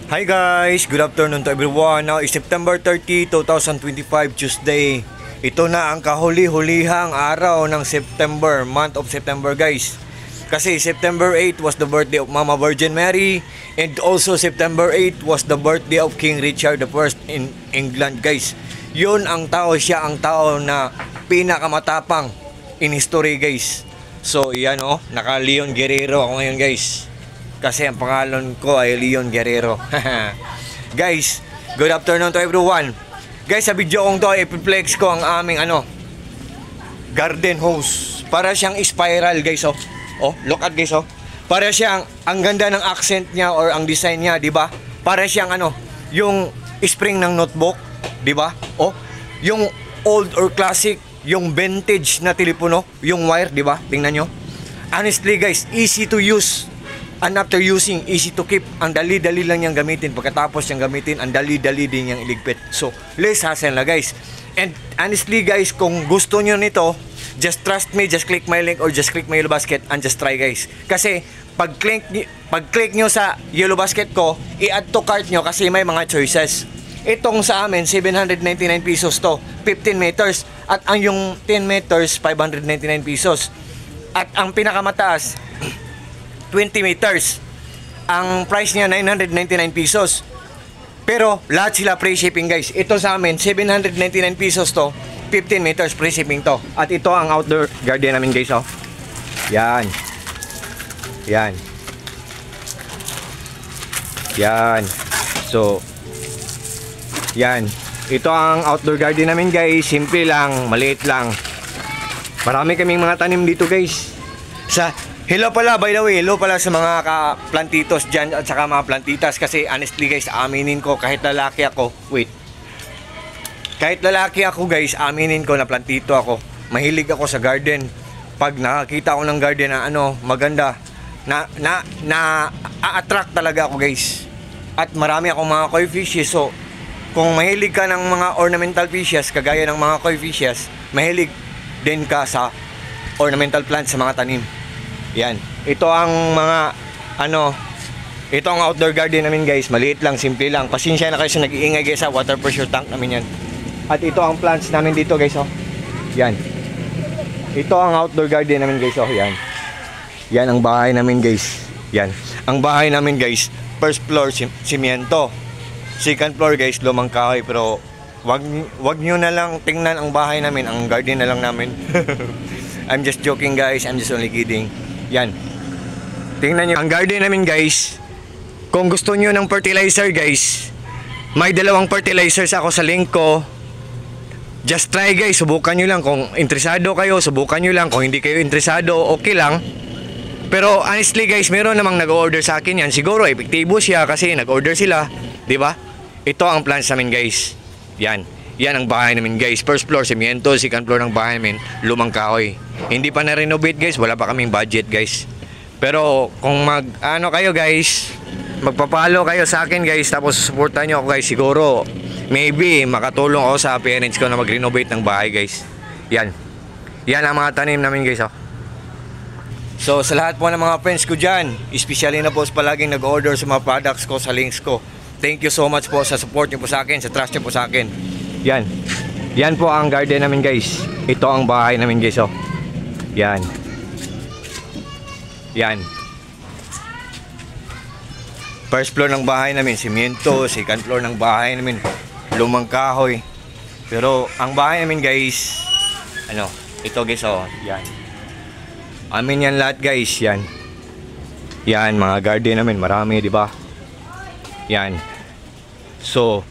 Hi guys, good afternoon to everyone. Now is September 30, 2025, Tuesday. Ito na ang kahuli-hulihang araw ng September, month of September guys. Kasi September 8 was the birthday of Mama Virgin Mary, and also September 8 was the birthday of King Richard I in England guys. Yun ang tao, siya ang tao na pinakamatapang in history guys. So yan naka Leon Guerrero ako ngayon guys. Kasi ang pangalan ko ay Leon Guerrero. Guys, good afternoon to everyone. Guys, sa video kong to, i-flex ko ang aming garden hose. Para siyang spiral guys look at guys Para siyang, ang ganda ng accent niya or ang design niya, di ba? Para siyang yung spring ng notebook, di ba? Yung old or classic, yung vintage na telepono, yung wire, di ba? Tingnan nyo. Honestly guys, easy to use. And after using, easy to keep. Ang dali-dali lang niyang gamitin. Pagkatapos niyang gamitin, ang dali-dali din niyang iligpit. So, less hassle na guys. And honestly guys, kung gusto niyo nito, just trust me, just click my link or just click my Yellow Basket and just try guys. Kasi, pag-click niyo sa Yellow Basket ko, i-add to cart niyo kasi may mga choices. Itong sa amin, 799 pesos to, 15 meters. At ang yung 10 meters, 599 pesos. At ang pinakamataas, 20 meters. Ang price niya 999 pesos. Pero lahat sila free shipping guys. Ito sa amin 799 pesos to. 15 meters free shipping to. At ito ang outdoor garden namin guys Yan. Yan. Yan. So yan. Ito ang outdoor garden namin guys. Simple lang, maliit lang. Marami kaming mga tanim dito guys. Hello pala, by the way, hello pala sa mga plantitos dyan at saka mga plantitas. Kasi honestly guys, aminin ko, kahit lalaki ako, kahit lalaki ako guys, aminin ko na plantito ako. Mahilig ako sa garden. Pag nakakita ako ng garden na maganda, na-attract talaga ako guys. At marami akong mga koi fishes. So, kung mahilig ka ng mga ornamental fishes, kagaya ng mga koi fishes, mahilig din ka sa ornamental plants sa mga tanim. Yan. Ito ang mga ito ang outdoor garden namin guys. Maliit lang, simple lang. Pasensya na kayo sa nag-iingay guys water pressure tank namin yan. At ito ang plants namin dito guys Yan. Ito ang outdoor garden namin guys Yan. Yan ang bahay namin guys. Yan. Ang bahay namin guys, first floor simyento. Second floor guys, lumang kahoy. Pero wag nyo na lang tingnan ang bahay namin. Ang garden na lang namin. I'm just joking guys. I'm just only kidding. Yan. Tingnan nyo. Ang garden namin guys, kung gusto nyo ng fertilizer guys, may dalawang fertilizers ako sa link ko. Just try guys. Subukan nyo lang. Kung interesado kayo, subukan nyo lang. Kung hindi kayo interesado, okay lang. Pero honestly guys, meron namang nag-order sa akin yan. Siguro epektibo siya kasi nag-order sila. Diba? Ito ang plans namin guys. Yan. Yan ang bahay namin guys. First floor, semiento. Second floor ng bahay namin, lumang kahoy. Hindi pa na-renovate guys. Wala pa kaming budget guys. Pero kung kayo guys, magpapalo kayo sa akin guys, tapos suportahan nyo ako guys, siguro maybe makatulong ako sa parents ko na mag-renovate ng bahay guys. Yan. Yan ang mga tanim namin guys So sa lahat po ng mga friends ko dyan, especially na po palaging nag-order sa mga products ko, sa links ko, thank you so much po sa support nyo po sa akin, sa trust nyo po sa akin. Yan. Yan po ang garden namin guys. Ito ang bahay namin guys Yan. Yan. First floor ng bahay namin, simyento. Second floor ng bahay namin, lumang kahoy. Pero ang bahay namin guys, ito guys yan. Amin yan lahat guys, yan. Yan, mga garden namin, marami, di ba? Yan. So,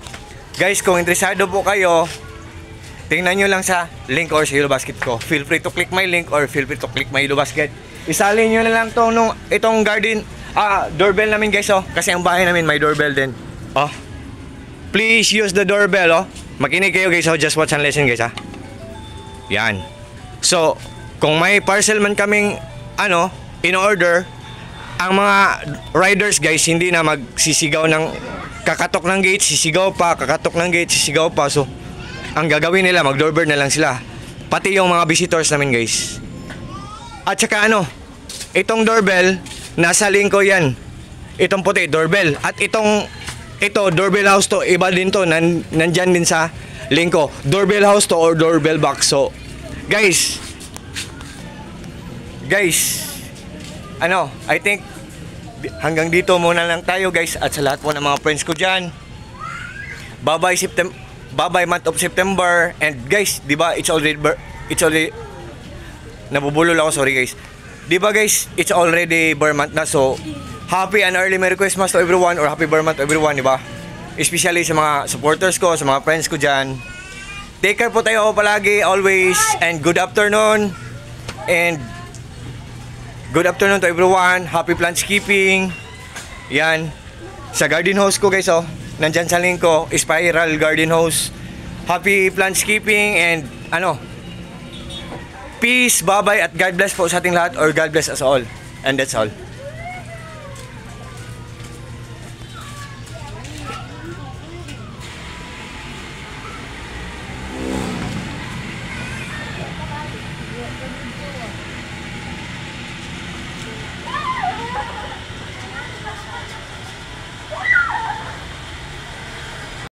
guys, kung interesado po kayo, tingnan nyo lang sa link or sa Yellow Basket ko. Feel free to click my link or feel free to click my Yellow Basket. Isalin nyo na lang itong garden, doorbell namin guys kasi ang bahay namin may doorbell din. Please use the doorbell Makinig kayo guys just watch and listen guys Yan. So, kung may parcel man kaming in order, ang mga riders guys hindi na magsisigaw ng kakatok ng gate, sisigaw pa, kakatok ng gate, sisigaw pa. So, ang gagawin nila, mag-doorbell na lang sila. Pati yung mga visitors namin guys. At saka itong doorbell, nasa link ko yan. Itong puti, doorbell. At itong ito, doorbell house to. Iba din to. Nandyan din sa link ko. Doorbell house to or doorbell box. So, guys, I think hanggang dito muna lang tayo guys, at sa lahat po ng mga friends ko dyan, bye-bye month of September. And guys, di ba it's already nabubulol ako, sorry guys. Di ba guys, it's already bar month na, so happy and early Merry Christmas to everyone, or happy bar month to everyone, di ba? Especially sa mga supporters ko, sa mga friends ko dyan. Take care po tayo palagi, always, and good afternoon. And good afternoon to everyone. Happy plantscaping. Yan. Sa garden hose ko guys, oh. Nandyan sa link ko, Spiral Garden Hose. Happy plantscaping and peace, bye-bye, at God bless po sa ating lahat, or God bless us all. And that's all.